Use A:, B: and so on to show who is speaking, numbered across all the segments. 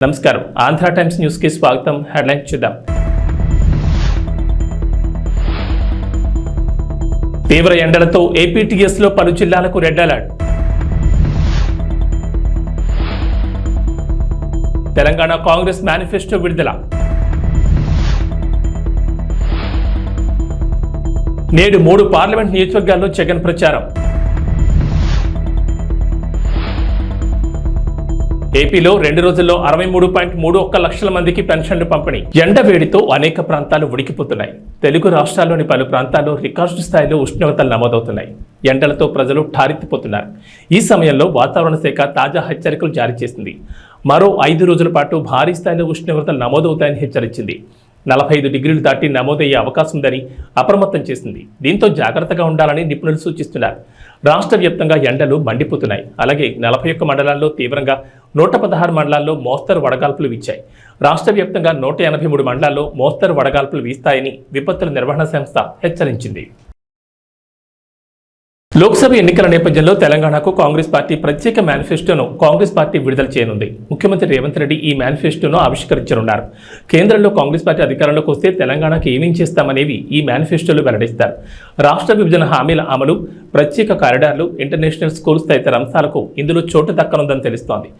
A: నమస్కారం Andhra times news కి స్వాగతం. హెడ్లైన్ చూద్దాం. తీవ్ర ఎండలతో ఏపీటీఎస్ లో పలు జిల్లాలకు red alert. Telangana Congress manifesto విడుదల. నేడు 3 పార్లమెంట్ నియోజకవర్గాల్లో జగన్ ప్రచారం. ఏపీలో 2 రోజుల్లో 63.31 లక్షల మందికి పెన్షన్లు పంపిణీ. ఎండ వేడితో అనేక ప్రాంతాలు ఉడికిపోతున్నాయి. తెలుగు రాష్ట్రాల్లోని పలు ప్రాంతాల్లో రికార్డు స్థాయిలో ఉష్ణోగ్రతలు నమోదవుతున్నాయి. ఎండలతో ప్రజలు ఠారెత్తిపోతున్నారు. ఈ సమయంలో వాతావరణ శాఖ తాజా హెచ్చరికలు జారీ చేసింది. మరో 5 రోజుల పాటు భారీ స్థాయిలో ఉష్ణోగ్రతలు నమోదవుతాయని హెచ్చరించింది. 45 డిగ్రీలు దాటి నమోదయ్యే అవకాశం ఉందని అప్రమత్తం చేసింది. దీంతో జాగ్రత్తగా ఉండాలని నిపుణులు సూచిస్తున్నారు. రాష్ట్ర వ్యాప్తంగా ఎండలు మండిపోతున్నాయి. అలాగే 41 మండలాల్లో తీవ్రంగా, 116 మండలాల్లో మోస్తరు వడగాల్పులు వీచాయి. రాష్ట్ర వ్యాప్తంగా 183 మండలాల్లో మోస్తరు వడగాల్పులు వీస్తాయని విపత్తుల నిర్వహణ సంస్థ హెచ్చరించింది. లోక్సభ ఎన్నికల నేపథ్యంలో తెలంగాణకు కాంగ్రెస్ పార్టీ ప్రత్యేక మేనిఫెస్టోను కాంగ్రెస్ పార్టీ విడుదల చేయనుంది. ముఖ్యమంత్రి రేవంత్ రెడ్డి ఈ మేనిఫెస్టోను ఆవిష్కరించనున్నారు. కేంద్రంలో కాంగ్రెస్ పార్టీ అధికారంలోకి వస్తే తెలంగాణకు ఏమేం చేస్తామనేవి ఈ మేనిఫెస్టోలో వెల్లడిస్తారు. రాష్ట్ర విభజన హామీల అమలు, ప్రత్యేక కారిడార్లు, ఇంటర్నేషనల్ స్కూల్స్ తదితర అంశాలకు ఇందులో చోటు దక్కనుందని తెలుస్తోంది.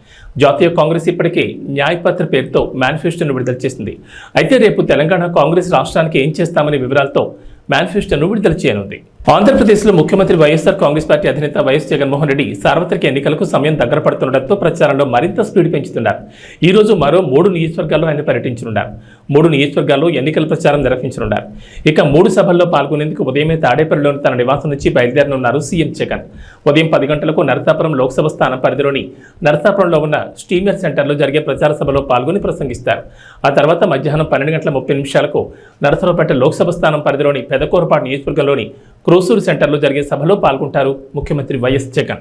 A: జాతీయ కాంగ్రెస్ ఇప్పటికే న్యాయపత్ర పేరుతో మేనిఫెస్టోను విడుదల చేసింది. అయితే రేపు తెలంగాణ కాంగ్రెస్ రాష్ట్రానికి ఏం చేస్తామనే వివరాలతో మేనిఫెస్టోను విడుదల చేయనుంది. ఆంధ్రప్రదేశ్లో ముఖ్యమంత్రి వైఎస్ఆర్ కాంగ్రెస్ పార్టీ అధినేత వైఎస్ జగన్మోహన్ రెడ్డి సార్వత్రిక ఎన్నికలకు సమయం దగ్గర పడుతుండటంతో ప్రచారంలో మరింత స్పీడ్ పెంచుతున్నారు. ఈ రోజు మరో 3 నియోజకవర్గాల్లో ఆయన పర్యటించనున్నారు. 3 నియోజకవర్గాల్లో ఎన్నికల ప్రచారం నిర్వహించనున్నారు. ఇక 3 సభల్లో పాల్గొనేందుకు ఉదయమే తాడేపల్లిలోని తన నివాసం నుంచి బయలుదేరనున్నారు సీఎం జగన్. ఉదయం 10 గంటలకు నరసాపురం లోక్సభ స్థానం పరిధిలోని నరసాపురంలో ఉన్న స్టీమర్ సెంటర్లో జరిగే ప్రచార సభలో పాల్గొని ప్రసంగిస్తారు. ఆ తర్వాత మధ్యాహ్నం 12:30 నరసరావుపేట లోక్సభ స్థానం పరిధిలోని పెదకూరపాడు నియోజకవర్గంలోని క్రోసూరు సెంటర్లో జరిగే సభలో పాల్గొంటారు ముఖ్యమంత్రి వైఎస్ జగన్.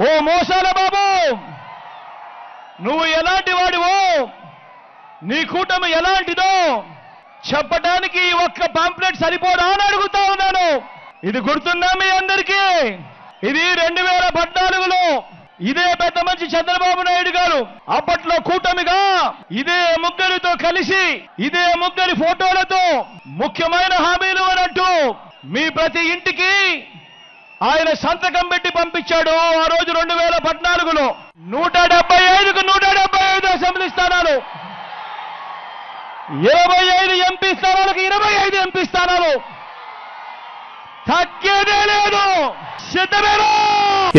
B: ఓ మోసాల బాబు, నువ్వు ఎలాంటి వాడివో, నీ కూటమి ఎలాంటిదో చెప్పడానికి ఒక్క పాంప్లెట్ సరిపోదా అని అడుగుతా ఉన్నాను. ఇది గుర్తుందా మీ అందరికీ? ఇది 2014లో ఇదే పెద్ద మనిషి చంద్రబాబు నాయుడు గారు అప్పట్లో కూటమిగా ఇదే ముగ్గురితో కలిసి, ఇదే ముగ్గురి ఫోటోలతో ముఖ్యమైన హామీలు అనంటూ మీ ప్రతి ఇంటికి ఆయన సంతకం పెట్టి పంపించాడు. ఆ రోజు 2014లో 175కు 175 అసెంబ్లీ స్థానాలు, 25 ఎంపీ స్థానాలకు 25 ఎంపీ స్థానాలు, తగ్గేదే లేదు. సిద్ధమేనా?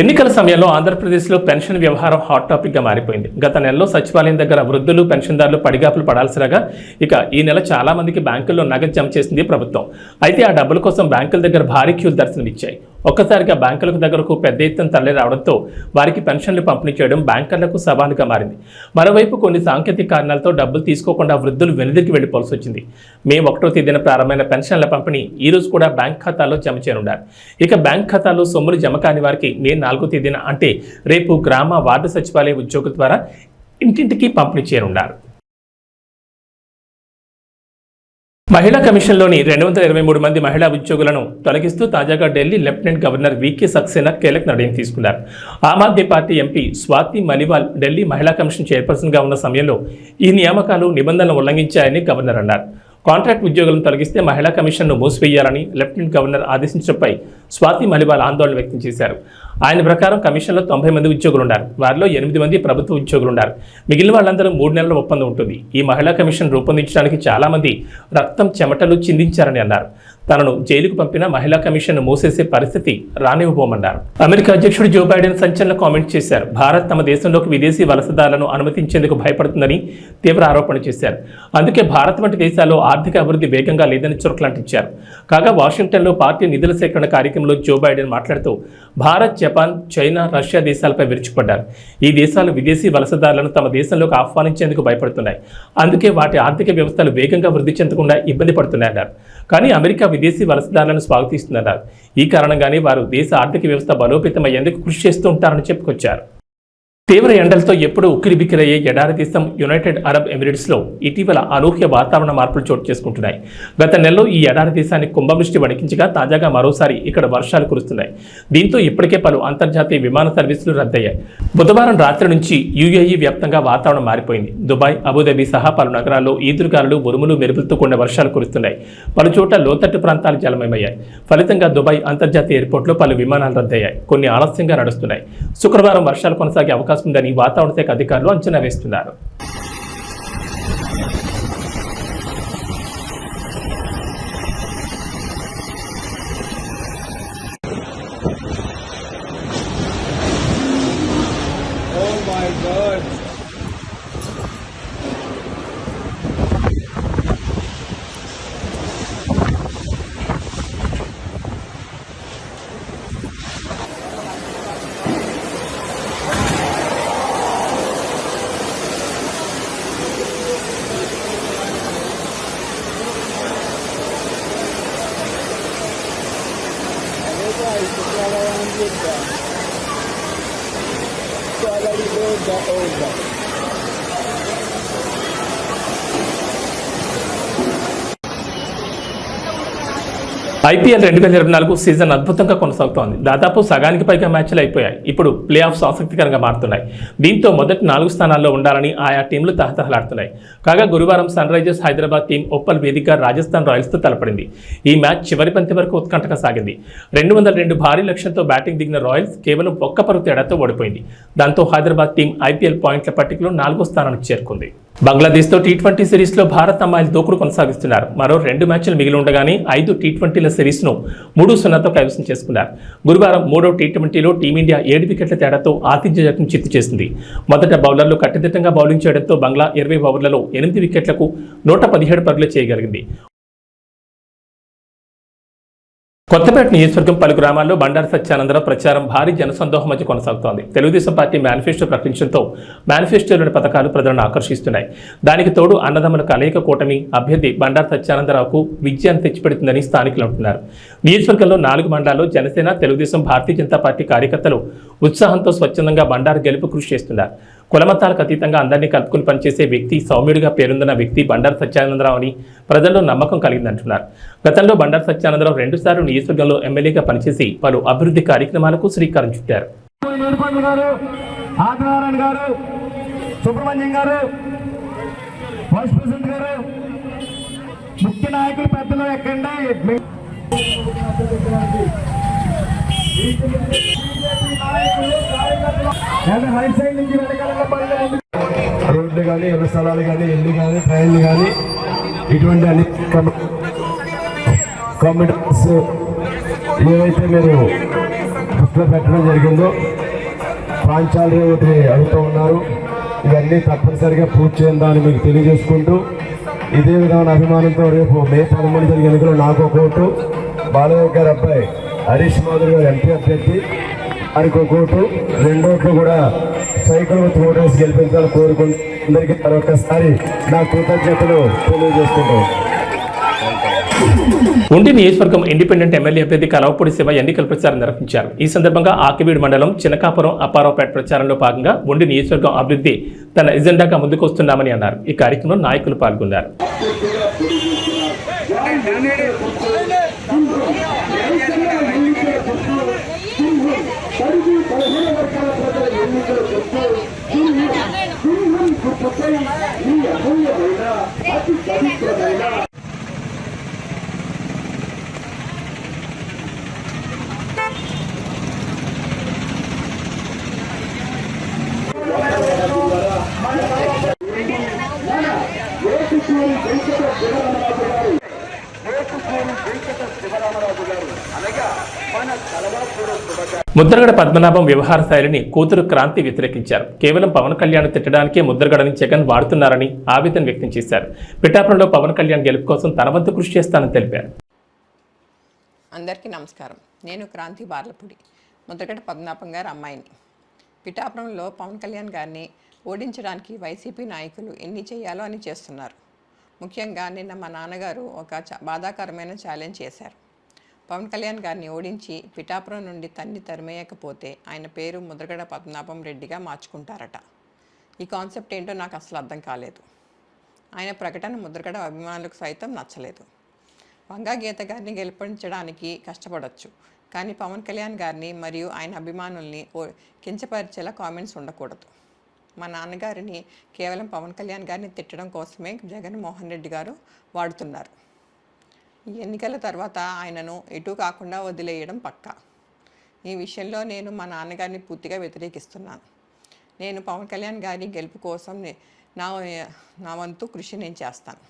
A: ఎన్నికల సమయంలో ఆంధ్రప్రదేశ్లో పెన్షన్ వ్యవహారం హాట్ టాపిక్గా మారిపోయింది. గత నెలలో సచివాలయం దగ్గర వృద్ధులు, పెన్షన్దారులు పడిగాపులు పడాల్సిరాగా ఇక ఈ నెల చాలా మందికి బ్యాంకుల్లో నగదు జమ చేసింది ప్రభుత్వం. అయితే ఆ డబ్బుల కోసం బ్యాంకుల దగ్గర భారీ క్యూలు దర్శనమిచ్చాయి. ఒక్కసారిగా బ్యాంకులకు దగ్గరకు పెద్ద ఎత్తున తరలి రావడంతో వారికి పెన్షన్లు పంపిణీ చేయడం బ్యాంకర్లకు సవాలుగా మారింది. మరోవైపు కొన్ని సాంకేతిక కారణాలతో డబ్బులు తీసుకోకుండా వృద్ధులు వెనుదిరిగి వెళ్లిపోవాల్సి వచ్చింది. మే 1వ తేదీన ప్రారంభమైన పెన్షన్ల పంపిణీ ఈ రోజు కూడా బ్యాంక్ ఖాతాల్లో జమ చేయనున్నారు. ఇక బ్యాంక్ ఖాతాలో సొమ్ములు జమ కాని వారికి మే 4వ తేదీన అంటే రేపు గ్రామ వార్డు సచివాలయ ఉద్యోగుల ద్వారా ఇంటింటికి పంపిణీ చేయనున్నారు. మహిళా కమిషన్లోని 223 మంది మహిళా ఉద్యోగులను తొలగిస్తూ తాజాగా ఢిల్లీ లెఫ్టినెంట్ గవర్నర్ వీకే సక్సేనా కీలక నిర్ణయం తీసుకున్నారు. ఆమ్ ఆద్మీ పార్టీ ఎంపీ స్వాతి మలివాల్ ఢిల్లీ మహిళా కమిషన్ చైర్పర్సన్గా ఉన్న సమయంలో ఈ నియామకాలు నిబంధనలు ఉల్లంఘించాయని గవర్నర్ అన్నారు. కాంట్రాక్ట్ ఉద్యోగులను తొలగిస్తే మహిళా కమిషన్ను మూసివేయాలని లెఫ్టినెంట్ గవర్నర్ ఆదేశించడంపై స్వాతి మలివాల్ ఆందోళన వ్యక్తం చేశారు. ఆయన ప్రకారం కమిషన్లో 90 మంది ఉద్యోగులున్నారు. వారిలో 8 మంది ప్రభుత్వ ఉద్యోగులున్నారు. మిగిలిన వాళ్ళందరూ 3 నెలల ఒప్పందం ఉంటుంది. ఈ మహిళా కమిషన్ రూపొందించడానికి చాలా మంది రక్తం, చెమటలు చిందించారని అన్నారు. తనను జైలుకు పంపిన మహిళా కమిషన్ మూసేసే పరిస్థితి రానివ్వబోమన్నారు. అమెరికా అధ్యక్షుడు జో బైడెన్ సంచలన కామెంట్ చేశారు. భారత్ తమ దేశంలోకి విదేశీ వలసదారులను అనుమతించేందుకు భయపడుతుందని తీవ్ర ఆరోపణ చేశారు. అందుకే భారత్ వంటి దేశాల్లో ఆర్థిక అభివృద్ధి వేగంగా లేదని చురకలంటించారు. కాగా వాషింగ్టన్లో పార్టీ నిధుల సేకరణ కార్యక్రమంలో జో బైడెన్ మాట్లాడుతూ భారత్, జపాన్, చైనా, రష్యా దేశాలపై విరుచుకుపడ్డారు. ఈ దేశాలు విదేశీ వలసదారులను తమ దేశంలోకి ఆహ్వానించేందుకు భయపడుతున్నాయి. అందుకే వాటి ఆర్థిక వ్యవస్థలు వేగంగా వృద్ధి చెందకుండా ఇబ్బంది పడుతున్నాయన్నారు. కానీ అమెరికా విదేశీ వలసదారులను స్వాగతిస్తున్నారు. ఈ కారణంగానే వారు దేశ ఆర్థిక వ్యవస్థ బలోపేతమయ్యేందుకు కృషి చేస్తూ ఉంటారని చెప్పుకొచ్చారు. తీవ్ర ఎండలతో ఎప్పుడూ ఉక్కిరిబిక్కిరయ్యే ఎడారి దేశం యునైటెడ్ అరబ్ ఎమిరేట్స్లో ఇటీవల అనూహ్య వాతావరణ మార్పులు చోటు చేసుకుంటున్నాయి. గత నెలలో ఈ ఎడారి దేశాన్ని కుంభవృష్టి వణికించగా తాజాగా మరోసారి ఇక్కడ వర్షాలు కురుస్తున్నాయి. దీంతో ఇప్పటికే పలు అంతర్జాతీయ విమాన సర్వీసులు రద్దయ్యాయి. బుధవారం రాత్రి నుంచి యుఏఈ వ్యాప్తంగా వాతావరణం మారిపోయింది. దుబాయ్, అబుదాబి సహా పలు నగరాల్లో ఈదురుగాలులు, ఉరుములు, మెరుపులతో కూడిన వర్షాలు కురుస్తున్నాయి. పలు చోట్ల లోతట్టు ప్రాంతాలు జలమయమయ్యాయి. ఫలితంగా దుబాయ్ అంతర్జాతీయ ఎయిర్పోర్ట్లో పలు విమానాలు రద్దయ్యాయి. కొన్ని ఆలస్యంగా నడుస్తున్నాయి. శుక్రవారం వర్షాలు కొనసాగే అవకాశం ఉందని వాతావరణ శాఖ అధికారులు అంచనా వేస్తున్నారు. IPL 2024 సీజన్ అద్భుతంగా కొనసాగుతోంది. దాదాపు సగానికి పైగా మ్యాచ్లు అయిపోయాయి. ఇప్పుడు ప్లే ఆఫ్స్ ఆసక్తికరంగా మారుతున్నాయి. దీంతో మొదటి 4 స్థానాల్లో ఉండాలని ఆయా టీంలు తహతహలాడుతున్నాయి. కాగా గురువారం Sunrisers Hyderabad team Uppal వేదికగా రాజస్థాన్ రాయల్స్తో తలపడింది. ఈ మ్యాచ్ చివరి బంతి వరకు ఉత్కంఠగా సాగింది. 202 భారీ లక్ష్యంతో బ్యాటింగ్ దిగిన రాయల్స్ కేవలం ఒక్క పరుగు తేడాతో ఓడిపోయింది. దాంతో హైదరాబాద్ టీం IPL పాయింట్ల పట్టికలో 4వ స్థానానికి చేరుకుంది. బంగ్లాదేశ్తో టీ20 సిరీస్లో భారత్ అమ్మాయిలు దూకుడు కొనసాగిస్తున్నారు. మరో 2 మ్యాచ్లు మిగిలి ఉండగానే 5 టీ20ల సిరీస్ను 3-0తో కైవసం చేసుకున్నారు. గురువారం 3వ టీ20లో టీమిండియా 7 వికెట్ల తేడాతో ఆతిథ్య జట్టును చిత్తు చేసింది. మొదట బౌలర్లు కట్టుదిట్టంగా బౌలింగ్ చేయడంతో బంగ్లా 20 ఓవర్లలో 8 వికెట్లకు 117 పరుగులు చేయగలిగింది. కొత్తపేట నియోజకవర్గం పలు గ్రామాల్లో బండారు సత్యానందరావు ప్రచారం భారీ జనసందోహం మధ్య కొనసాగుతోంది. తెలుగుదేశం పార్టీ మేనిఫెస్టో ప్రకటించడంతో మేనిఫెస్టోలోని పథకాలు ప్రజలను ఆకర్షిస్తున్నాయి. దానికి తోడు అన్నదమ్ముల కలయిక కూటమి అభ్యర్థి బండారు సత్యానందరావుకు విజయాన్ని తెచ్చిపెడుతుందని స్థానికులు అంటున్నారు. నియోజకవర్గంలో 4 మండలాల్లో జనసేన, తెలుగుదేశం, భారతీయ జనతా పార్టీ కార్యకర్తలు ఉత్సాహంతో స్వచ్ఛందంగా బండారు గెలుపు కృషి చేస్తున్నారు. కులమతాలకు అతీతంగా అందరినీ కలుపుకుని పనిచేసే వ్యక్తి, సౌమ్యుడిగా పేరొందిన వ్యక్తి బండారు సత్యానందరావు అని ప్రజల్లో నమ్మకం కలిగిందంటున్నారు. గతంలో బండారు సత్యానందరావు 2 సార్లు నియోజకవర్గంలో ఎమ్మెల్యేగా పనిచేసి పలు అభివృద్ధి కార్యక్రమాలకు శ్రీకారం చుట్టారు.
B: ముఖ్య నాయకులు పెద్దలు ఎక్కండి.
C: రోడ్లు కానీ, ఇళ్ల స్థలాలు కానీ, ఇల్లు కానీ, ట్రైన్లు కానీ, ఇటువంటి అన్ని కాంపిటెన్స్ ఏవైతే మీరు దృష్టిలో పెట్టడం జరిగిందో ప్రాంతాలు ఒకటి అడుగుతూ ఉన్నారు. ఇవన్నీ తప్పనిసరిగా పూర్తి చేద్దామని మీకు తెలియజేసుకుంటూ, ఇదే విధమైన అభిమానంతో రేపు మే 13 జరిగే ఎన్నికలు నాకు ఒక ఓటు, బాలయ్య గారి అబ్బాయి హరీష్ మాధురి గారు ఎంపీ అభ్యర్థి వారికి ఒక ఓటు, 2 ఓట్లు కూడా సైకిల్ ఓటేసి గెలిపించాలని కోరుకుంటూ అందరికీ మరొకసారి నా కృతజ్ఞతలు తెలియజేసుకుంటాం.
A: ఉండి నియోజకవర్గం ఇండిపెండెంట్ ఎమ్మెల్యే అభ్యర్థి కలవపూడి శివ ఎన్నికల ప్రచారం నిర్వహించారు. ఈ సందర్భంగా ఆకివీడు మండలం చినకాపురం అప్పారావుపేట ప్రచారంలో భాగంగా ఉండి నియోజకవర్గం అభివృద్ధి తన ఎజెండాగా ముందుకు వస్తున్నామని అన్నారు. ఈ కార్యక్రమంలో నాయకులు పాల్గొన్నారు. ముద్రగడ పద్మనాభం వ్యవహార శైలిని కూతురు క్రాంతి వ్యతిరేకించారు. కేవలం పవన్ కళ్యాణ్ తిట్టడానికే ముద్రగడని జగన్ వాడుతున్నారని ఆవేదన వ్యక్తం చేశారు. పిఠాపురంలో పవన్ కళ్యాణ్ గెలుపు కోసం తన వంతు కృషి చేస్తానని తెలిపారు.
D: అందరికీ నమస్కారం. నేను క్రాంతి బార్లపూడి, ముద్రగడ పద్మనాభం గారి అమ్మాయిని. పిఠాపురంలో పవన్ కళ్యాణ్ గారిని ఓడించడానికి వైసీపీ నాయకులు ఎన్ని చేయాలో అని చేస్తున్నారు. ముఖ్యంగా నిన్న మా నాన్నగారు ఒక బాధాకరమైన ఛాలెంజ్ చేశారు. పవన్ కళ్యాణ్ గారిని ఓడించి పిఠాపురం నుండి తరిమేయకపోతే ఆయన పేరు ముద్రగడ పద్మనాభం రెడ్డిగా మార్చుకుంటారట. ఈ కాన్సెప్ట్ ఏంటో నాకు అసలు అర్థం కాలేదు. ఆయన ప్రకటన ముద్రగడ అభిమానులకు సైతం నచ్చలేదు. వంగా గీత గారిని గెలిపించడానికి కష్టపడవచ్చు, కానీ పవన్ కళ్యాణ్ గారిని మరియు ఆయన అభిమానుల్ని కించపరిచేలా కామెంట్స్ ఉండకూడదు. మా నాన్నగారిని కేవలం పవన్ కళ్యాణ్ గారిని తిట్టడం కోసమే జగన్మోహన్ రెడ్డి గారు వాడుతున్నారు. ఈ ఎన్నికల తర్వాత ఆయనను ఎటూ కాకుండా వదిలేయడం పక్కా. ఈ విషయంలో నేను మా నాన్నగారిని పూర్తిగా వ్యతిరేకిస్తున్నాను. నేను పవన్ కళ్యాణ్ గారి గెలుపు కోసం నా వంతు కృషి నేను చేస్తాను.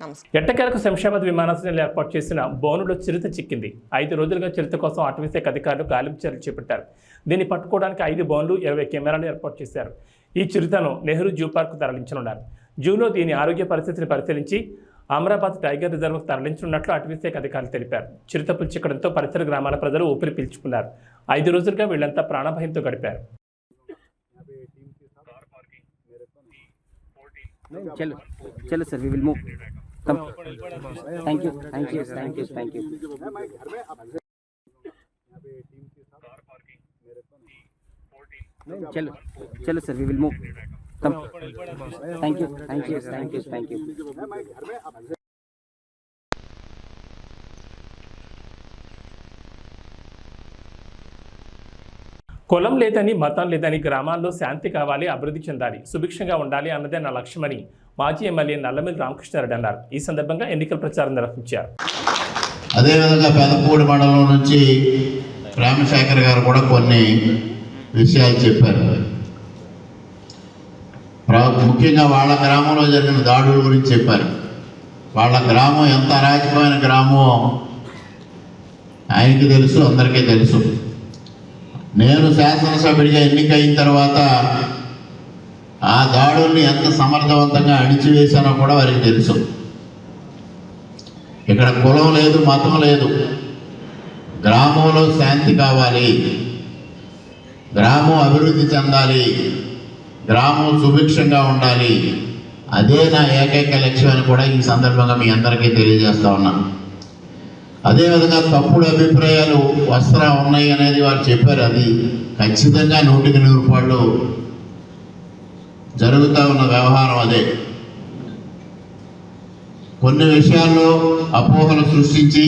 D: నమస్కారం.
A: ఎట్టకేలకు శంషాబాద్ విమానాశ్రయంలో ఏర్పాటు చేసిన బోనులో చిరుత చిక్కింది. 5 రోజులుగా చిరుత కోసం అటవీశాఖ అధికారులు గాలింపు చర్యలు చేపట్టారు. దీన్ని పట్టుకోవడానికి 5 బోన్లు 20 కెమెరాలు ఏర్పాటు చేశారు. ఈ చిరుతను నెహ్రూ జూ పార్క్ తరలించనున్నారు. జూలో దీని ఆరోగ్య పరిస్థితిని పరిశీలించి అమరాబాద్ టైగర్ రిజర్వ్కు తరలించనున్నట్లు అటవీశాఖ అధికారులు తెలిపారు. చిరుత పులి చిక్కడంతో పరిసర గ్రామాల ప్రజలు ఊపిరి పీల్చుకున్నారు. 5 రోజులుగా వీళ్లంతా ప్రాణభయంతో గడిపారు.
E: चलो चलो sir we will move come thank you thank you thank you thank you चलो चलो sir we will move come thank you thank you thank you thank you
A: కులం లేదని మతం లేదని గ్రామాల్లో శాంతి కావాలి, అభివృద్ధి చెందాలి, సుభిక్షంగా ఉండాలి అన్నదే నా లక్ష్యమని మాజీ ఎమ్మెల్యే నల్లమిల్లి రామకృష్ణారెడ్డి అన్నారు. ఈ సందర్భంగా ఎన్నికల ప్రచారం నిర్వహించారు.
F: అదేవిధంగా పెదపూడి మండలం నుంచి రామశేఖర్ గారు కూడా కొన్ని విషయాలు చెప్పారు. ముఖ్యంగా వాళ్ళ గ్రామంలో జరిగిన దాడుల గురించి చెప్పారు. వాళ్ళ గ్రామం ఎంత అరాచకమైన గ్రామం ఆయనకి తెలుసు, అందరికీ తెలుసు. నేను శాసనసభ్యుడిగా ఎన్నికైన తర్వాత ఆ దాడుల్ని ఎంత సమర్థవంతంగా అణిచివేశానో కూడా వారికి తెలుసు. ఇక్కడ కులం లేదు, మతం లేదు. గ్రామంలో శాంతి కావాలి, గ్రామం అభివృద్ధి చెందాలి, గ్రామం సుభిక్షంగా ఉండాలి. అదే నా ఏకైక లక్ష్యం అని కూడా ఈ సందర్భంగా మీ అందరికీ తెలియజేస్తా ఉన్నాను. అదేవిధంగా తప్పుడు అభిప్రాయాలు వస్త్రా ఉన్నాయి అనేది వారు చెప్పారు. అది ఖచ్చితంగా 100% జరుగుతూ ఉన్న వ్యవహారం. అదే కొన్ని విషయాల్లో అపోహలు సృష్టించి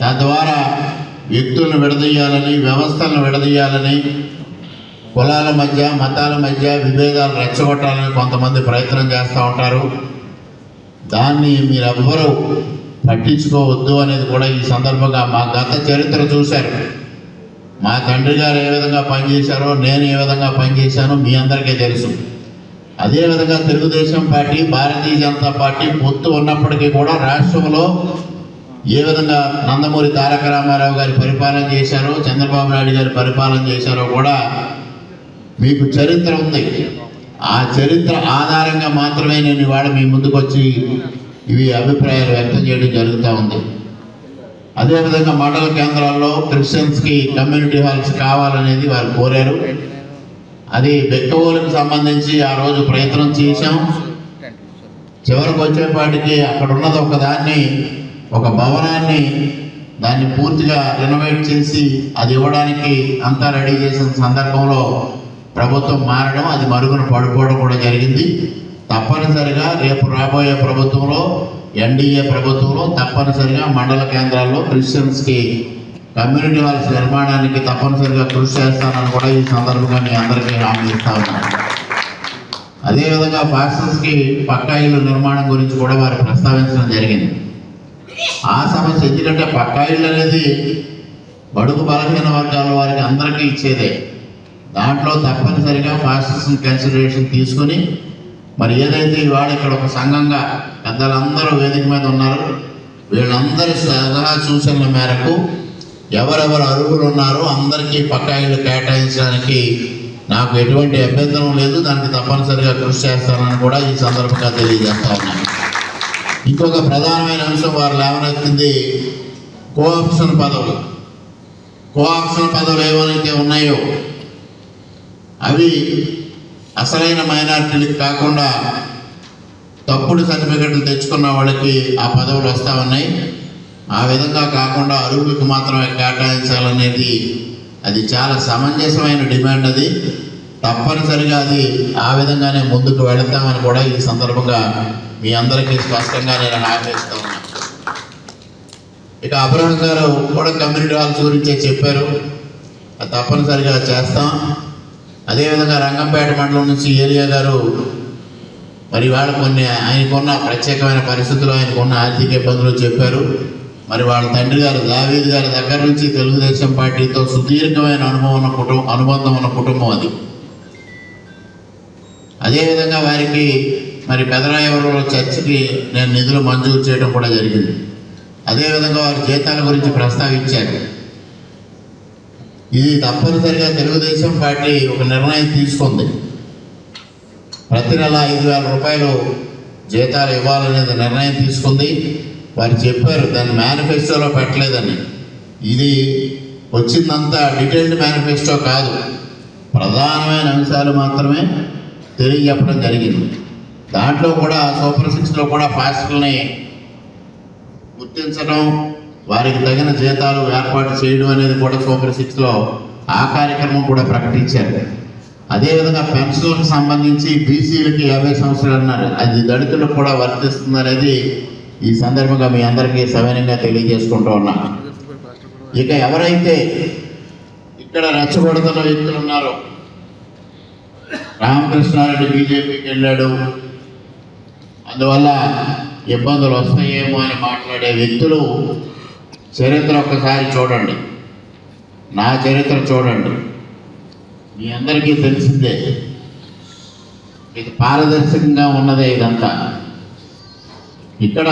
F: తద్వారా వ్యక్తులను విడదీయాలని, వ్యవస్థలను విడదీయాలని, కులాల మధ్య మతాల మధ్య విభేదాలు రెచ్చగొట్టాలని కొంతమంది ప్రయత్నం చేస్తూ ఉంటారు. దాన్ని మీరెవ్వరూ పట్టించుకోవద్దు అనేది కూడా ఈ సందర్భంగా మా గత చరిత్ర చూశారు. మా తండ్రి గారు ఏ విధంగా పనిచేశారో, నేను ఏ విధంగా పనిచేశానో మీ అందరికీ తెలుసు. అదేవిధంగా తెలుగుదేశం పార్టీ, భారతీయ జనతా పార్టీ పొత్తు ఉన్నప్పటికీ కూడా రాష్ట్రంలో ఏ విధంగా నందమూరి తారక రామారావు గారి పరిపాలన చేశారో, చంద్రబాబు నాయుడు గారి పరిపాలన చేశారో కూడా మీకు చరిత్ర ఉంది. ఆ చరిత్ర ఆధారంగా మాత్రమే నేను ఇవాళ మీ ముందుకు వచ్చి ఇవి అభిప్రాయాలు వ్యక్తం చేయడం జరుగుతూ ఉంది. అదేవిధంగా మండల కేంద్రాల్లో క్రిస్టియన్స్కి కమ్యూనిటీ హాల్స్ కావాలనేది వారు కోరారు. అది బెక్కవోలుకు సంబంధించి ఆ రోజు ప్రయత్నం చేశాం. చివరికి వచ్చేపాటికి అక్కడ ఉన్నది ఒక భవనాన్ని దాన్ని పూర్తిగా రెనోవేట్ చేసి అది ఇవ్వడానికి అంతా రెడీ చేసిన సందర్భంలో ప్రభుత్వం మారడం, అది మరుగున పడిపోవడం కూడా జరిగింది. తప్పనిసరిగా రేపు రాబోయే ప్రభుత్వంలో, ఎన్డీఏ ప్రభుత్వంలో తప్పనిసరిగా మండల కేంద్రాల్లో క్రిస్టియన్స్కి కమ్యూనిటీ హాల్స్ నిర్మాణానికి తప్పనిసరిగా కృషి చేస్తానని కూడా ఈ సందర్భంగా మీ అందరికీ హామీ ఇస్తా ఉన్నాను. అదేవిధంగా పాస్టర్స్కి పక్కా ఇళ్ళు నిర్మాణం గురించి కూడా వారు ప్రస్తావించడం జరిగింది. ఆ సమస్య ఎందుకంటే పక్కా ఇళ్ళు అనేది బడుగు బలహీన వర్గాల వారికి అందరికీ ఇచ్చేదే. దాంట్లో తప్పనిసరిగా పాస్టర్స్ని కన్సిడరేషన్ తీసుకుని మరి ఏదైతే ఇవాళ ఇక్కడ ఒక సంఘంగా పెద్దలందరూ వేదిక మీద ఉన్నారు, వీళ్ళందరి సలహా సూచనల మేరకు ఎవరెవరు అర్హులు ఉన్నారో అందరికీ పక్కా ఇళ్ళు కేటాయించడానికి నాకు ఎటువంటి అభ్యంతరం లేదు. దానికి తప్పనిసరిగా కృషి చేస్తానని కూడా ఈ సందర్భంగా తెలియజేస్తా ఉన్నాను. ఇంకొక ప్రధానమైన అంశం వారు లేవనెత్తింది కోఆప్షన్ పదవులు. కోఆప్షన్ పదవులు ఏమైతే ఉన్నాయో అవి అసలైన మైనారిటీలకు కాకుండా తప్పుడు సర్టిఫికెట్లు తెచ్చుకున్న వాళ్ళకి ఆ పదవులు వస్తూ ఉన్నాయి. ఆ విధంగా కాకుండా అరువులకు మాత్రమే కేటాయించాలనేది అది చాలా సమంజసమైన డిమాండ్. అది తప్పనిసరిగా అది ఆ విధంగానే ముందుకు వెళతామని కూడా ఈ సందర్భంగా మీ అందరికీ స్పష్టంగా నేను హామీ ఇస్తా ఉన్నాను. ఇక అబ్రహం గారు కూడా కమ్యూనిటీ హాల్స్ గురించే చెప్పారు, అది తప్పనిసరిగా చేస్తాం. అదేవిధంగా రంగంపేట మండలం నుంచి ఏలియా గారు మరి వాళ్ళు కొన్ని ఆయనకున్న ప్రత్యేకమైన పరిస్థితులు, ఆయనకున్న ఆర్థిక ఇబ్బందులు చెప్పారు. మరి వాళ్ళ తండ్రి గారు దావీద్ గారి దగ్గర నుంచి తెలుగుదేశం పార్టీతో సుదీర్ఘమైన అనుబంధం ఉన్న కుటుంబం అది. అదేవిధంగా వారికి మరి పెదరాయవరంలో చర్చికి నేను నిధులు మంజూరు చేయడం కూడా జరిగింది. అదేవిధంగా వారి జీతాల గురించి ప్రస్తావించారు. ఇది తప్పనిసరిగా తెలుగుదేశం పార్టీ ఒక నిర్ణయం తీసుకుంది. ప్రతి నెల 5,000 రూపాయలు జీతాలు ఇవ్వాలనేది నిర్ణయం తీసుకుంది. వారు చెప్పారు దాన్ని మేనిఫెస్టోలో పెట్టలేదని. ఇది వచ్చిందంతా డీటెయిల్డ్ మేనిఫెస్టో కాదు, ప్రధానమైన అంశాలు మాత్రమే తెలియజెప్పడం జరిగింది. దాంట్లో కూడా సూపర్ 6లో కూడా పాస్టర్ని గుర్తించడం, వారికి తగిన జీతాలు ఏర్పాటు చేయడం అనేది కూడా సూపర్ 6లో ఆ కార్యక్రమం కూడా ప్రకటించారు. అదేవిధంగా పెన్షన్లకు సంబంధించి బీసీలకి 50 సంవత్సరాలు అన్నారు, అది దళితులకు కూడా వర్తిస్తుంది అనేది ఈ సందర్భంగా మీ అందరికీ సవినయంగా తెలియజేసుకుంటూ ఉన్నాను. ఇక ఎవరైతే ఇక్కడ రెచ్చగొడుతున్న వ్యక్తులు ఉన్నారో, రామకృష్ణారెడ్డి బీజేపీకి వెళ్ళాడు, అందువల్ల ఇబ్బందులు వస్తాయేమో అని మాట్లాడే వ్యక్తులు చరిత్ర ఒక్కసారి చూడండి, నా చరిత్ర చూడండి, మీ అందరికీ తెలిసిందే. ఇది పారదర్శకంగా ఉన్నదే ఇదంతా. ఇక్కడ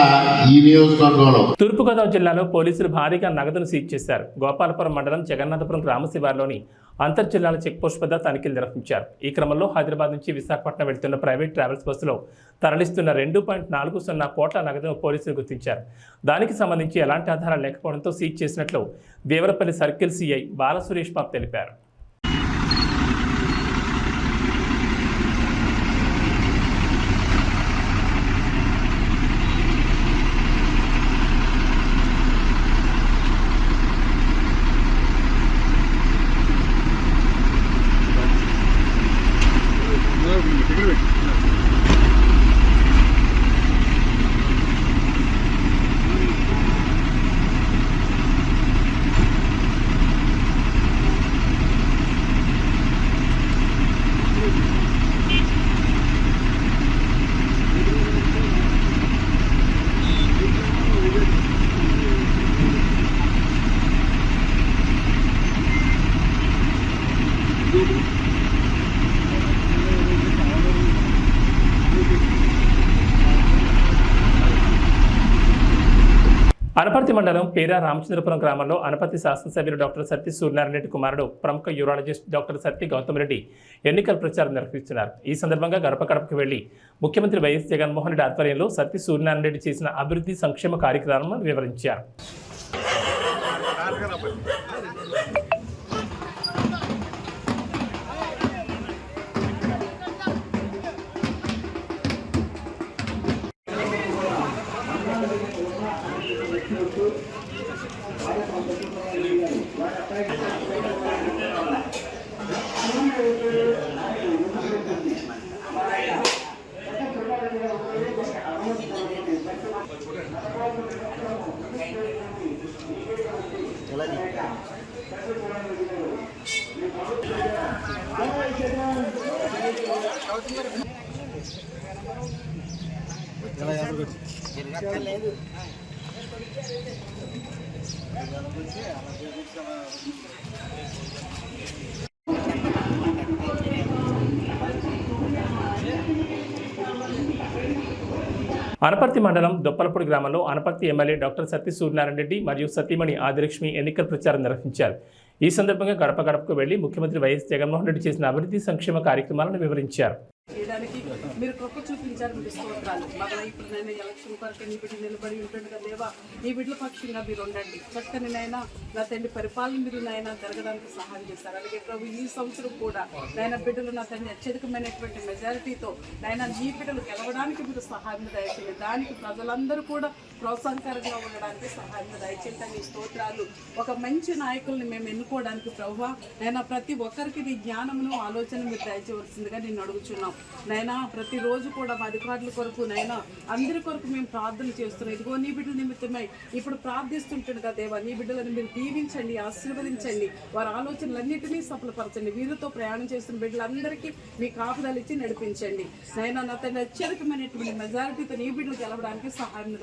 F: ఈ నియోజకవర్గంలో
A: తూర్పుగోదావరి జిల్లాలో పోలీసులు భారీగా నగదును సీజ్ చేశారు. గోపాలపురం మండలం జగన్నాథపురం గ్రామ శివారులోని అంతర్జిల్లాల చెక్పోస్ట్ వద్ద తనిఖీలు నిర్వహించారు. ఈ క్రమంలో హైదరాబాద్ నుంచి విశాఖపట్నం వెళ్తున్న ప్రైవేట్ ట్రావెల్స్ బస్సులో తరలిస్తున్న 2.40 కోట్ల నగదును పోలీసులు గుర్తించారు. దానికి సంబంధించి ఎలాంటి ఆధారాలు లేకపోవడంతో సీజ్ చేసినట్లు దేవరపల్లి సర్కిల్ సిఐ బాలసురేష్ బాబు తెలిపారు. అనపర్తి మండలం పేరా రామచంద్రపురం గ్రామంలో అనపర్తి శాసనసభ్యులు డాక్టర్ సత్తి సూర్యనారాయణ రెడ్డి కుమారుడు ప్రముఖ యూరాలజిస్ట్ డాక్టర్ సత్తి గౌతమ్ రెడ్డి ఎన్నికల ప్రచారం నిర్వహిస్తున్నారు. ఈ సందర్భంగా గడప గడపకు వెళ్లి ముఖ్యమంత్రి వైఎస్ జగన్మోహన్ రెడ్డి ఆధ్వర్యంలో సత్తి సూర్యనారాయణ రెడ్డి చేసిన అభివృద్ధి సంక్షేమ కార్యక్రమాలను వివరించారు. అనపర్తి మండలం దొప్పలపూడి గ్రామంలో అనపర్తి ఎమ్మెల్యే డాక్టర్ సత్తి సూర్యనారాయణ రెడ్డి మరియు సతీమణి ఆదిలక్ష్మి ఎన్నికల ప్రచారం నిర్వహించారు. ఈ సందర్భంగా గడప గడపకు వెళ్లి ముఖ్యమంత్రి వైఎస్ జగన్మోహన్ రెడ్డి చేసిన అభివృద్ధి సంక్షేమ కార్యక్రమాలను వివరించారు.
G: చేయడానికి మీరు కృప చూపించారు. మీరు స్తోత్రాలు. మరలా ఇప్పుడు నేను ఎలక్షన్ కొరకు నీ బిడ్డలు నిలబడి ఉంటుండగా దేవా నీ బిడ్డల పక్షంగా మీరు ఉండండి. చక్కని నైనా నా తండ్రి పరిపాలన మీరు నాయన జరగడానికి సహాయం చేస్తారు. అలాగే ప్రభు ఈ సంవత్సరం కూడా నాయన బిడ్డలు నా తండ్రి అత్యధికమైనటువంటి మెజారిటీతో నాయన నీ బిడ్డలు గెలవడానికి మీరు సహాయం దయచేయండి. దానికి ప్రజలందరూ కూడా ప్రోత్సాహకరంగా ఉండడానికి సహాయం దయచేయండి. నీ స్తోత్రాలు. ఒక మంచి నాయకుల్ని మేము ఎన్నుకోవడానికి ప్రభువా నైనా ప్రతి ఒక్కరికి నీ జ్ఞానమును ఆలోచన మీరు దయచేయవలసిందిగా నేను అడుగుచున్నాం. నైనా ప్రతిరోజు కూడా మా అధికారుల కొరకు నైనా అందరి కొరకు మేము ప్రార్థన చేస్తున్నాం. ఇదిగో నీ బిడ్డల నిమిత్తమై ఇప్పుడు ప్రార్థిస్తుంటుండగా దేవా నీ బిడ్డలను మీరు దీవించండి, ఆశీర్వదించండి, వారి ఆలోచనలన్నింటినీ సఫలపరచండి. వీరితో ప్రయాణం చేస్తున్న బిడ్డలందరికీ మీ కాపుదలు ఇచ్చి నడిపించండి. నైనా నా తన అత్యధికమైనటువంటి మెజారిటీతో నీ బిడ్డలు గెలవడానికి సహాయం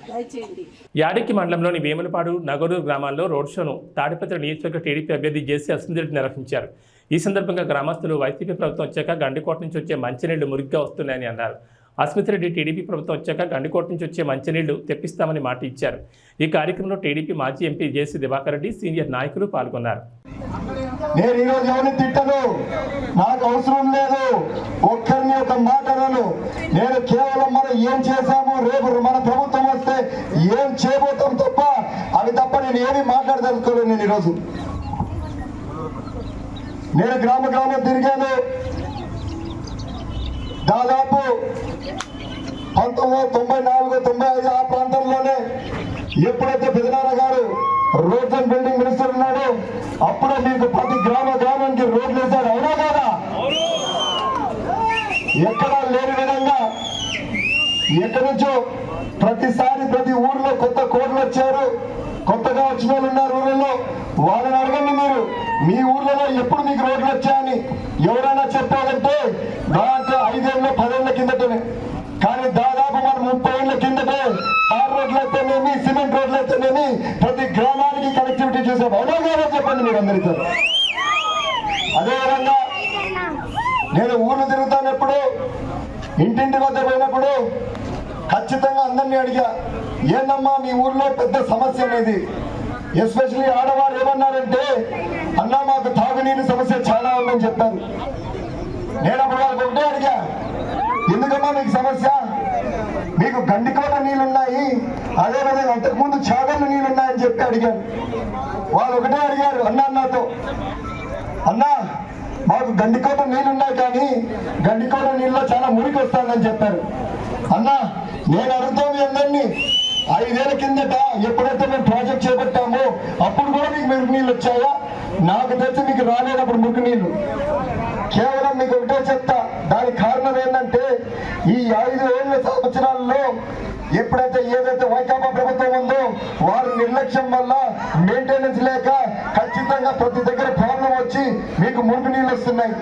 G: దయచేయండి.
A: యాడికి మండలంలోని వేములపాడు, నగరూరు గ్రామాల్లో రోడ్ షోను తాడిపత్రి నియోజకవర్గ టీడీపీ అభ్యర్థి జేసీ అశ్విన్ నిర్వహించారు. ఈ సందర్భంగా గ్రామస్తులు వైసీపీ ప్రభుత్వం వచ్చాక గండికోట నుంచి వచ్చే మంచినీళ్లు మురిగ్గా వస్తున్నాయని అన్నారు. అస్మిత్ రెడ్డి టీడీపీ ప్రభుత్వం వచ్చాక గండికోట నుంచి వచ్చే మంచినీళ్లు తెప్పిస్తామని మాట ఇచ్చారు. ఈ కార్యక్రమంలో టీడీపీ మాజీ ఎంపీ జేసీ దివాకర్ రెడ్డి, సీనియర్ నాయకులు పాల్గొన్నారు.
C: నేను ఈరోజు ఎవరిని తిట్టను, నాకు అవసరం లేదు, ఒక్కరిని ఒక మాట అనను. నేను కేవలం మనం ఏం చేశాము, రేపు మన ప్రభుత్వం వస్తే ఏం చేయబోతాం తప్ప అవి తప్ప నేను ఏమీ మాట్లాడదలుచుకోలేదు. నేను ఈరోజు నేను గ్రామం తిరిగాను. దాదాపు 1994, 95 ఆ ప్రాంతంలోనే ఎప్పుడైతే పెదనాన్న గారు రోడ్స్ అండ్ బిల్డింగ్ మినిస్టర్ ఉన్నాడు అప్పుడే మీకు ప్రతి గ్రామానికి రోడ్లు వేశారు. అవునా కాదా? ఎక్కడా లేని విధంగా ఎక్కడి నుంచో ప్రతిసారి ప్రతి ఊర్లో కొత్త కోడ్లు వచ్చారు. కొత్తగా వచ్చిన వాళ్ళు ఉన్నారు ఊళ్ళలో. వాళ్ళని అడగండి, మీరు మీ ఊర్లలో ఎప్పుడు మీకు రోడ్లు వచ్చాయని ఎవరైనా చెప్పాలంటే దాంట్లో 5 ఏళ్ళ 10 ఏళ్ల కిందటనే. కానీ దాదాపు మనం 30 ఏళ్ల కిందటే తార్ రోడ్లు అయితేనేమి, సిమెంట్ రోడ్లు అయితేనేమి ప్రతి గ్రామానికి కనెక్టివిటీ చేసాం. అవునా కాదా చెప్పండి మీరు అందరితో. అదేవిధంగా నేను ఊర్లు తిరుగుతానప్పుడు, ఇంటింటి వద్ద పోయినప్పుడు ఖచ్చితంగా అందరినీ అడిగా, ఏందమ్మా మీ ఊర్లో పెద్ద సమస్య అనేది. ఎస్పెషల్లీ ఆడవారు ఏమన్నారంటే, అన్నా మాకు తాగునీరు సమస్య చాలా ఉందని చెప్పారు. నేను అప్పుడు వాళ్ళకి ఒకటే అడిగా, ఎందుకమ్మా మీకు సమస్య? మీకు గండికోట నీళ్ళున్నాయి, అదేవిధంగా అంతకుముందు చాగళ్ళు నీళ్ళున్నాయని చెప్పి అడిగాను. వాళ్ళు ఒకటే అడిగారు నాతో, అన్నా మాకు గండికోట నీళ్ళున్నాయి కానీ గండికోట నీళ్ళలో చాలా మురికి వస్తుందని చెప్పారు. అన్నా నేను అడుగుతాం మీ అందరినీ, 5 ఏళ్ల కిందట ఎప్పుడైతే మేము ప్రాజెక్ట్ చేపట్టామో అప్పుడు కూడా మీకు మురికి నీళ్ళు వచ్చాయా? నాకు తెలిసి మీకు రాలేనప్పుడు మురికి నీళ్ళు. కేవలం మీకు ఒకటే చెప్తా, దానికి కారణం ఏంటంటే ఈ 5 ఏళ్ల సంవత్సరాల్లో ఎప్పుడైతే ఏదైతే వైకాపా ప్రభుత్వం ఉందో వారి నిర్లక్ష్యం వల్ల మెయింటెనెన్స్ లేక ఖచ్చితంగా ప్రతి దగ్గర ప్రాబ్లం వచ్చి మీకు మురికి నీళ్ళు వస్తున్నాయి.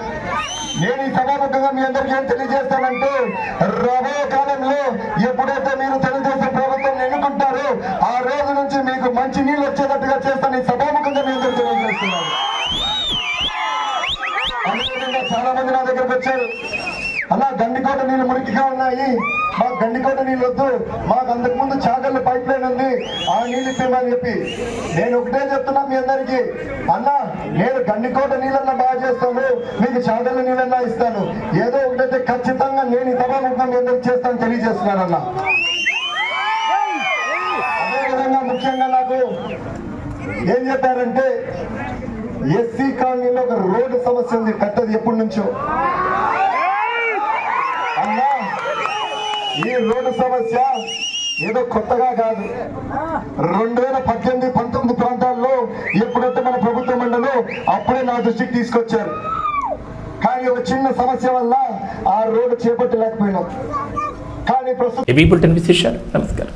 C: నేను ఈ సభాముఖంగా మీ అందరికీ ఏం తెలియజేస్తానంటే, రాబోయే కాలంలో ఎప్పుడైతే మీరు తెలుగుదేశం ప్రభుత్వం ఎన్నుకుంటారో ఆ రోజు నుంచి మీకు మంచి నీళ్ళు వచ్చేటట్టుగా చేస్తాను. ఈ సభాముఖంగా మీ అందరికీ తెలియజేస్తున్నాను. అదేవిధంగా చాలా మంది నా దగ్గరకు వచ్చారు, అలా గండికోట నీళ్ళు మురికిగా ఉన్నాయి, మాకు గండికోట నీళ్ళు వద్దు, మాకు అంతకుముందు చాగళ్ళ పైప్ లైన్ ఉంది, ఆ నీళ్ళు ఇప్పమని చెప్పి. నేను ఒకటే చెప్తున్నా మీ అందరికీ, అన్నా నేను గండికోట నీళ్ళన్నా బాగా చేస్తాను, మీకు చాగళ్ళ నీళ్ళన్నా ఇస్తాను. ఏదో ఒకటైతే ఖచ్చితంగా నేను ఈ సభాముఖంగా మీ అందరికి చేస్తాను తెలియజేస్తున్నానన్నా. అదేవిధంగా ముఖ్యంగా నాకు ఏం చెప్పారంటే, ఎస్సీ కాలనీలో ఒక రోడ్డు సమస్య ఉంది, కట్టది ఎప్పటి నుంచో. అన్నా ఈ రోడ్డు సమస్య ఏదో కొత్తగా కాదు, 2018, 19 ప్రాంతాల్లో ఎప్పుడైతే మన ప్రభుత్వం ఉండదో అప్పుడే నా దృష్టికి తీసుకొచ్చారు. కానీ ఒక చిన్న సమస్య వల్ల ఆ రోడ్డు చేపట్టలేకపోయినాం. కానీ ప్రస్తుతం
A: నమస్కారం.